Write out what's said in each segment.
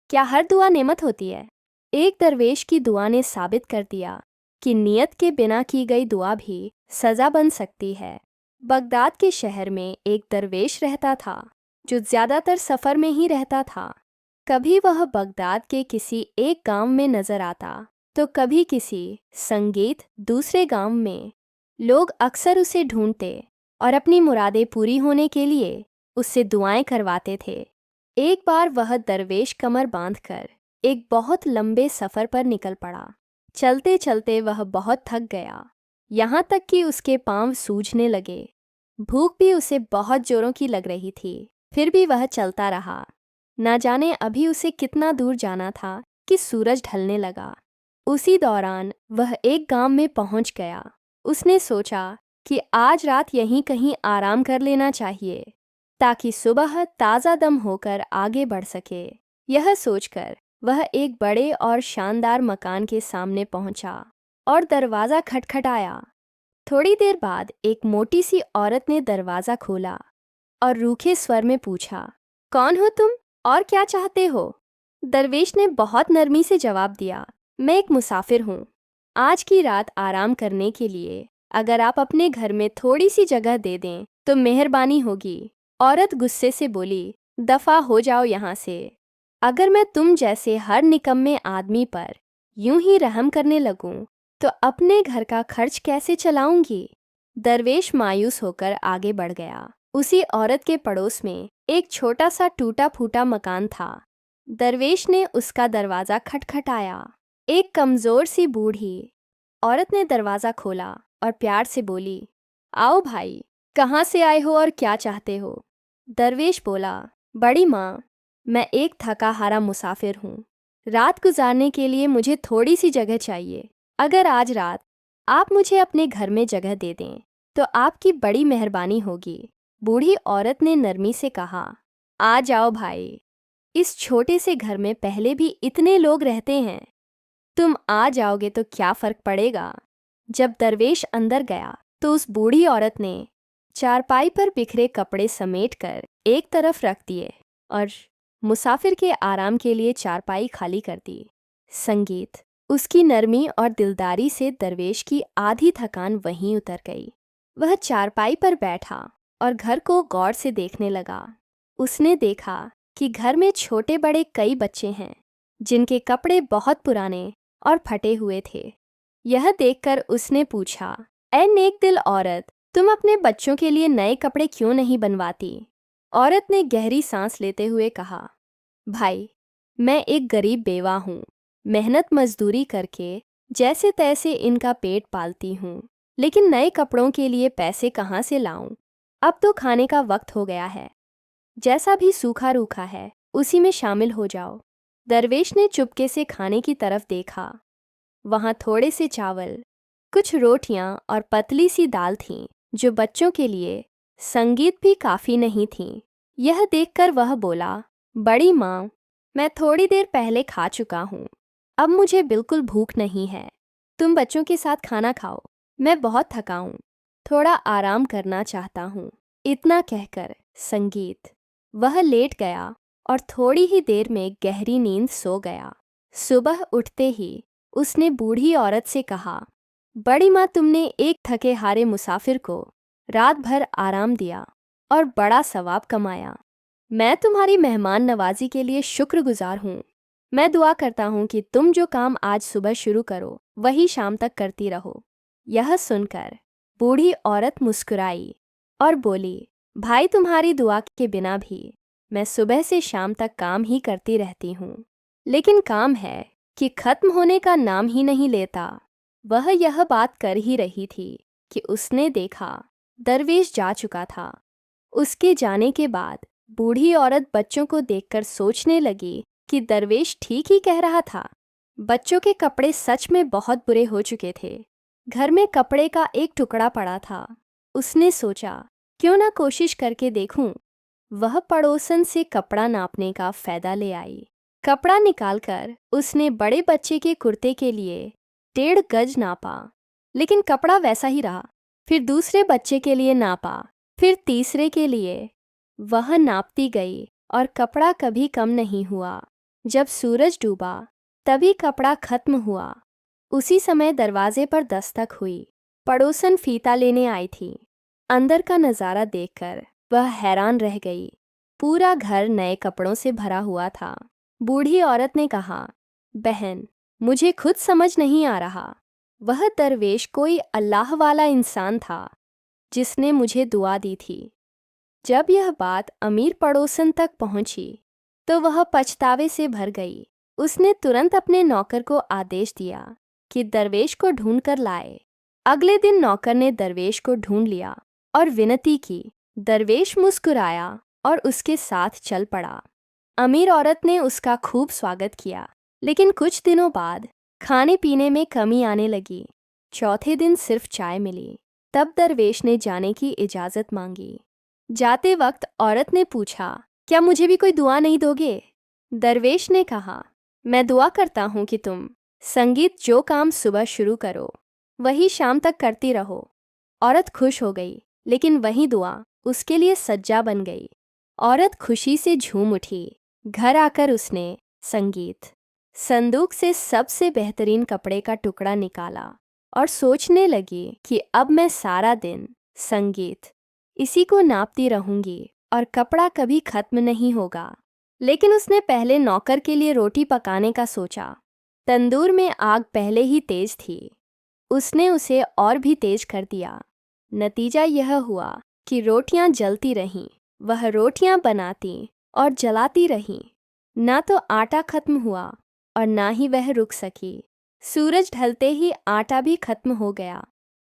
क्या हर दुआ नेमत होती है? एक दरवेश की दुआ ने साबित कर दिया कि नियत के बिना की गई दुआ भी सज़ा बन सकती है। बगदाद के शहर में एक दरवेश रहता था जो ज़्यादातर सफ़र में ही रहता था। कभी वह बगदाद के किसी एक गांव में नज़र आता तो कभी किसी संगीत दूसरे गांव में। लोग अक्सर उसे ढूंढते और अपनी मुरादें पूरी होने के लिए उससे दुआएं करवाते थे। एक बार वह दरवेश कमर बांधकर एक बहुत लंबे सफ़र पर निकल पड़ा। चलते चलते वह बहुत थक गया, यहाँ तक कि उसके पांव सूजने लगे। भूख भी उसे बहुत जोरों की लग रही थी, फिर भी वह चलता रहा। ना जाने अभी उसे कितना दूर जाना था कि सूरज ढलने लगा। उसी दौरान वह एक गांव में पहुंच गया। उसने सोचा कि आज रात यहीं कहीं आराम कर लेना चाहिए ताकि सुबह ताज़ा दम होकर आगे बढ़ सके। यह सोचकर वह एक बड़े और शानदार मकान के सामने पहुंचा और दरवाज़ा खटखटाया। थोड़ी देर बाद एक मोटी सी औरत ने दरवाज़ा खोला और रूखे स्वर में पूछा, कौन हो तुम और क्या चाहते हो? दरवेश ने बहुत नरमी से जवाब दिया, मैं एक मुसाफिर हूँ। आज की रात आराम करने के लिए अगर आप अपने घर में थोड़ी सी जगह दे दें तो मेहरबानी होगी। औरत गुस्से से बोली, दफ़ा हो जाओ यहाँ से। अगर मैं तुम जैसे हर निकम्मे आदमी पर यूं ही रहम करने लगूं तो अपने घर का खर्च कैसे चलाऊंगी? दरवेश मायूस होकर आगे बढ़ गया। उसी औरत के पड़ोस में एक छोटा सा टूटा फूटा मकान था। दरवेश ने उसका दरवाज़ा खटखटाया। एक कमज़ोर सी बूढ़ी औरत ने दरवाज़ा खोला और प्यार से बोली, आओ भाई, कहाँ से आए हो और क्या चाहते हो? दरवेश बोला, बड़ी माँ, मैं एक थका हारा मुसाफिर हूँ। रात गुजारने के लिए मुझे थोड़ी सी जगह चाहिए। अगर आज रात आप मुझे अपने घर में जगह दे दें तो आपकी बड़ी मेहरबानी होगी। बूढ़ी औरत ने नरमी से कहा, आ जाओ भाई, इस छोटे से घर में पहले भी इतने लोग रहते हैं। तुम आ जाओगे तो क्या फ़र्क पड़ेगा? जब दरवेश अंदर गया तो उस बूढ़ी औरत ने चारपाई पर बिखरे कपड़े समेटकर एक तरफ रख दिए और मुसाफिर के आराम के लिए चारपाई खाली कर दी। संगीत, उसकी नरमी और दिलदारी से दरवेश की आधी थकान वहीं उतर गई। वह चारपाई पर बैठा और घर को गौर से देखने लगा। उसने देखा कि घर में छोटे बड़े कई बच्चे हैं जिनके कपड़े बहुत पुराने और फटे हुए थे। यह देखकर उसने पूछा, ऐ नेक दिल औरत, तुम अपने बच्चों के लिए नए कपड़े क्यों नहीं बनवाती? औरत ने गहरी सांस लेते हुए कहा, भाई, मैं एक गरीब बेवा हूँ। मेहनत मजदूरी करके जैसे तैसे इनका पेट पालती हूँ, लेकिन नए कपड़ों के लिए पैसे कहाँ से लाऊं? अब तो खाने का वक्त हो गया है। जैसा भी सूखा रूखा है उसी में शामिल हो जाओ। दरवेश ने चुपके से खाने की तरफ देखा। वहाँ थोड़े से चावल, कुछ रोटियां और पतली सी दाल थीं जो बच्चों के लिए संगीत भी काफ़ी नहीं थीं। यह देखकर वह बोला, बड़ी माँ, मैं थोड़ी देर पहले खा चुका हूँ। अब मुझे बिल्कुल भूख नहीं है। तुम बच्चों के साथ खाना खाओ। मैं बहुत थका हूँ, थोड़ा आराम करना चाहता हूँ। इतना कहकर संगीत वह लेट गया और थोड़ी ही देर में गहरी नींद सो गया। सुबह उठते ही उसने बूढ़ी औरत से कहा, बड़ी माँ, तुमने एक थके हारे मुसाफिर को रात भर आराम दिया और बड़ा सवाब कमाया। मैं तुम्हारी मेहमान नवाजी के लिए शुक्रगुजार हूँ। मैं दुआ करता हूँ कि तुम जो काम आज सुबह शुरू करो वही शाम तक करती रहो। यह सुनकर बूढ़ी औरत मुस्कुराई और बोली, भाई, तुम्हारी दुआ के बिना भी मैं सुबह से शाम तक काम ही करती रहती हूँ, लेकिन काम है कि खत्म होने का नाम ही नहीं लेता। वह यह बात कर ही रही थी कि उसने देखा दरवेश जा चुका था। उसके जाने के बाद बूढ़ी औरत बच्चों को देखकर सोचने लगी कि दरवेश ठीक ही कह रहा था। बच्चों के कपड़े सच में बहुत बुरे हो चुके थे। घर में कपड़े का एक टुकड़ा पड़ा था। उसने सोचा, क्यों ना कोशिश करके देखूं। वह पड़ोसन से कपड़ा नापने का फ़ायदा ले आई। कपड़ा निकालकर उसने बड़े बच्चे के कुर्ते के लिए 1.5 गज नापा, लेकिन कपड़ा वैसा ही रहा। फिर दूसरे बच्चे के लिए नापा, फिर तीसरे के लिए। वह नापती गई और कपड़ा कभी कम नहीं हुआ। जब सूरज डूबा तभी कपड़ा खत्म हुआ। उसी समय दरवाजे पर दस्तक हुई। पड़ोसन फीता लेने आई थी। अंदर का नज़ारा देखकर वह हैरान रह गई। पूरा घर नए कपड़ों से भरा हुआ था। बूढ़ी औरत ने कहा, बहन, मुझे खुद समझ नहीं आ रहा। वह दरवेश कोई अल्लाह वाला इंसान था जिसने मुझे दुआ दी थी। जब यह बात अमीर पड़ोसन तक पहुंची तो वह पछतावे से भर गई। उसने तुरंत अपने नौकर को आदेश दिया कि दरवेश को ढूंढ कर लाए। अगले दिन नौकर ने दरवेश को ढूंढ लिया और विनती की। दरवेश मुस्कुराया और उसके साथ चल पड़ा। अमीर औरत ने उसका खूब स्वागत किया, लेकिन कुछ दिनों बाद खाने पीने में कमी आने लगी। चौथे दिन सिर्फ चाय मिली। तब दरवेश ने जाने की इजाज़त मांगी। जाते वक्त औरत ने पूछा, क्या मुझे भी कोई दुआ नहीं दोगे? दरवेश ने कहा, मैं दुआ करता हूँ कि तुम संगीत जो काम सुबह शुरू करो वही शाम तक करती रहो। औरत खुश हो गई, लेकिन वही दुआ उसके लिए सज्जा बन गई। औरत खुशी से झूम उठी। घर आकर उसने संगीत संदूक से सबसे बेहतरीन कपड़े का टुकड़ा निकाला और सोचने लगी कि अब मैं सारा दिन संगीत इसी को नापती रहूंगी और कपड़ा कभी खत्म नहीं होगा। लेकिन उसने पहले नौकर के लिए रोटी पकाने का सोचा। तंदूर में आग पहले ही तेज थी। उसने उसे और भी तेज कर दिया। नतीजा यह हुआ कि रोटियां जलती रहीं। वह रोटियां बनाती और जलाती रही। ना तो आटा खत्म हुआ और ना ही वह रुक सकी। सूरज ढलते ही आटा भी खत्म हो गया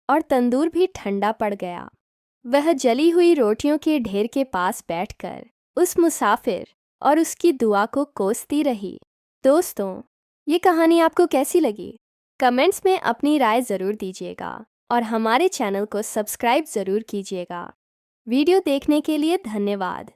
और तंदूर भी ठंडा पड़ गया। वह जली हुई रोटियों के ढेर के पास बैठकर उस मुसाफिर और उसकी दुआ को कोसती रही। दोस्तों, ये कहानी आपको कैसी लगी? कमेंट्स में अपनी राय ज़रूर दीजिएगा और हमारे चैनल को सब्सक्राइब ज़रूर कीजिएगा। वीडियो देखने के लिए धन्यवाद।